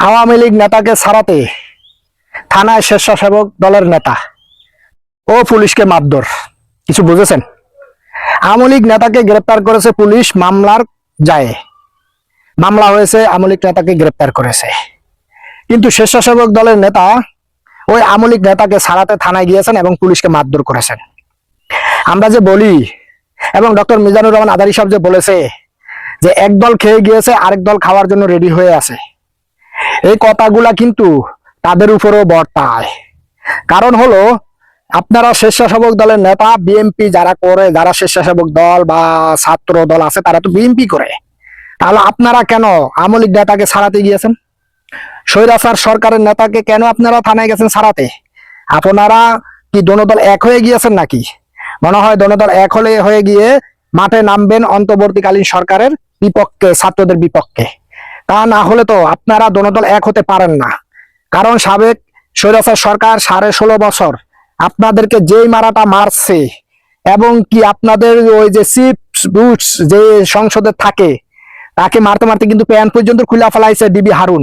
আওয়ামী লীগ নেতাকে ছাড়াতে থানায় স্বেচ্ছাসেবক দলের নেতা ও পুলিশকে মারধর। কিছু বুঝেছেন? আওয়ামী লীগ নেতাকে গ্রেপ্তার করেছে পুলিশ, মামলা হয়েছে, আওয়ামী লীগ নেতাকে গ্রেপ্তার করেছে। কিন্তু স্বেচ্ছাসেবক দলের নেতা ওই আওয়ামী লীগ নেতাকে ছাড়াতে থানায় গিয়েছেন এবং পুলিশকে মারধর করেছেন। আমরা যে বলি, এবং ডক্টর মিজানুর রহমান আদারি সাহেব যে বলেছে যে এক দল খেয়ে গিয়েছে, আরেক দল খাওয়ার জন্য রেডি হয়ে আছে, এই কথাগুলা কিন্তু তাদের উপরও বর্তায়। কারণ হলো, আপনারা স্বেচ্ছাসেবক দলের নেতা বিএনপি যারা করে, যারা স্বেচ্ছাসেবক দল বা ছাত্র দল আছে, তারা তো বিএনপি করে। তাহলে আপনারা কেন আওয়ামী লীগ নেতাকে ছাড়াতে গিয়েছেন? স্বৈরাচার সরকারের নেতাকে কেন আপনারা থানায় গেছেন ছাড়াতে? আপনারা কি দল এক হয়ে গিয়েছেন নাকি? মনে হয় দল এক হয়ে গিয়ে মাঠে নামবেন অন্তর্বর্তীকালীন সরকারের বিপক্ষে, ছাত্রদের বিপক্ষে। তা না হলে তো আপনারা দল এক হতে পারেন না। কারণ সাবেক স্বৈরাচার সরকার 16.5 বছর আপনাদেরকে যেই মারাটা মারছে, এবং কি আপনাদের ওই যে চিফ বুটস যে সংসদে থাকে, তাকে মারতে মারতে কিন্তু প্যান পর্যন্ত খুলে ফেলাইছে ডিবি হারুন।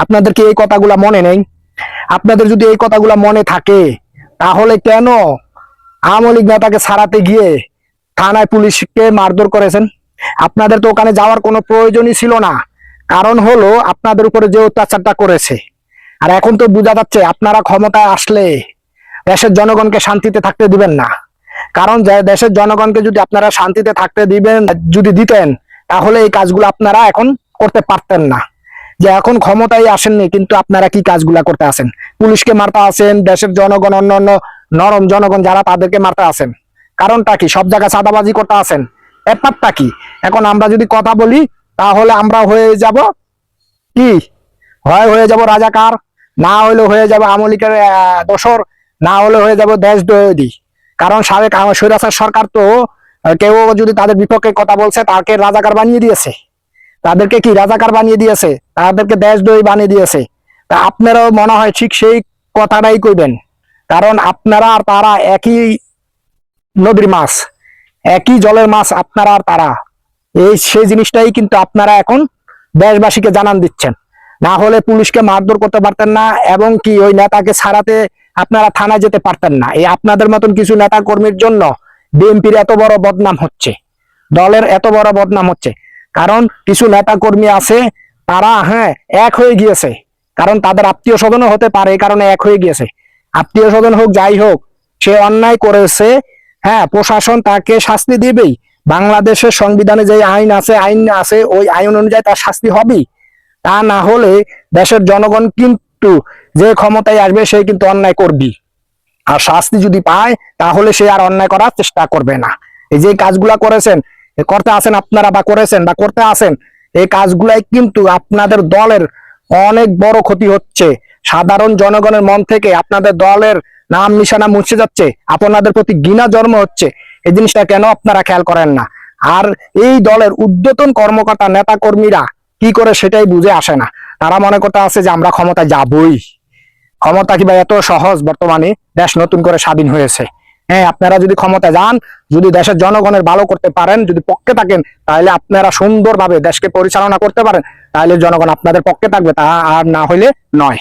আপনাদেরকে এই কথাগুলা মনে নেই? আপনাদের যদি এই কথাগুলা মনে থাকে, তাহলে কেন আওয়ামী লীগ নেতাকে ছাড়াতে গিয়ে থানায় পুলিশকে মারধর করেছেন? আপনাদের তো ওখানে যাওয়ার কোনো প্রয়োজনই ছিল না। কারণ হলো, আপনাদের উপরে যে অত্যাচারটা করেছে। আর এখন তো বোঝা যাচ্ছে আপনারা ক্ষমতায় আসলে দেশের জনগণকে শান্তিতে থাকতে দিবেন না। কারণ দেশের জনগণকে যদি আপনারা শান্তিতে থাকতে দিতেন, তাহলে এই কাজগুলো আপনারা এখন করতে পারতেন না। যে এখন ক্ষমতায় আসেননি, কিন্তু আপনারা কি কাজগুলা করতে আসেন? পুলিশকে মারতে আসেন, দেশের জনগণ, অন্যান্য নরম জনগণ যারা, তাদেরকে মারতে আসেন। কারণটা কি? সব জায়গায় চাঁদাবাজি করতে আসেন। ব্যাপারটা কি? এখন আমরা যদি কথা বলি, তাহলে আমরা হয়ে যাব কি? হয়ে যাব রাজাকার, না হলে হয়ে যাব আওয়ামী লীগের দোসর, না হলে হয়ে যাব দেশদ্রোহী। কারণ সাবেক স্বৈরাচার সরকার তো কেউ যদি তাদের বিপক্ষে কথা বলছে, তাকে রাজাকার বানিয়ে দিয়েছে। তাদেরকে কি রাজাকার বানিয়ে দিয়েছে? তাদেরকে দেশদ্রোহী বানিয়ে দিয়েছে। তা আপনারাও মনে হয় ঠিক সেই কথাটাই কইবেন। কারণ আপনারা আর তারা একই নদীর মাছ, একই জলের মাছ, আপনারা আর তারা। সেই জিনিসটাই কিন্তু আপনারা এখন দেশবাসীকে জানান দিচ্ছেন। না হলে পুলিশকে মারধর করতে পারতেন না, এবং কি ওই নেতাকে ছাড়াতে আপনারা থানায় যেতে পারতেন না। এই আপনাদের মতন কিছু নেতা কর্মীর জন্য বিএনপির এত বড় বদনাম হচ্ছে, দলের এত বড় বদনাম হচ্ছে। কারণ কিছু নেতা কর্মী আছে, তারা এক হয়ে গিয়েছে। কারণ তাদের আত্মীয় স্বজনও হতে পারে, এই কারণে এক হয়ে গিয়েছে। আত্মীয় স্বজন হোক, যাই হোক, সে অন্যায় করেছে, প্রশাসন তাকে শাস্তি দিবেই। বাংলাদেশের সংবিধানে যে আইন আছে, ওই আইন অনুযায়ী তার শাস্তি হবেই। তা না হলে দেশের জনগণ কিন্তু যে ক্ষমতায় আসবে, সে কিন্তু অন্যায় করবি। আর শাস্তি যদি পায়, তাহলে সে আর অন্যায় করার চেষ্টা করবে না। এই যে কাজগুলা করেছেন, করতে আসেন আপনারা, বা করেছেন বা করতে আসেন, এই কাজগুলাই কিন্তু আপনাদের দলের অনেক বড় ক্ষতি হচ্ছে। সাধারণ জনগণের মন থেকে আপনাদের দলের নাম নিশানা মুছে যাচ্ছে, আপনাদের প্রতি ঘৃণা জন্ম হচ্ছে। এই জিনিসটা কেন আপনারা খেয়াল করেন না? আর এই দলের ঊর্ধ্বতন কর্মকর্তা, নেতা কর্মীরা কি করে সেটাই বুঝে আসে না। তারা মনে করতে আছে যে আমরা ক্ষমতায় যাবই। ক্ষমতা কি ভাই এত সহজ? বর্তমানে দেশ নতুন করে স্বাধীন হয়েছে। আপনারা যদি ক্ষমতা যান, যদি দেশের জনগণের ভালো করতে পারেন, যদি পক্ষে থাকেন, তাহলে আপনারা সুন্দরভাবে দেশকে পরিচালনা করতে পারেন, তাহলে জনগণ আপনাদের পক্ষে থাকবে। তা আর না হইলে নয়।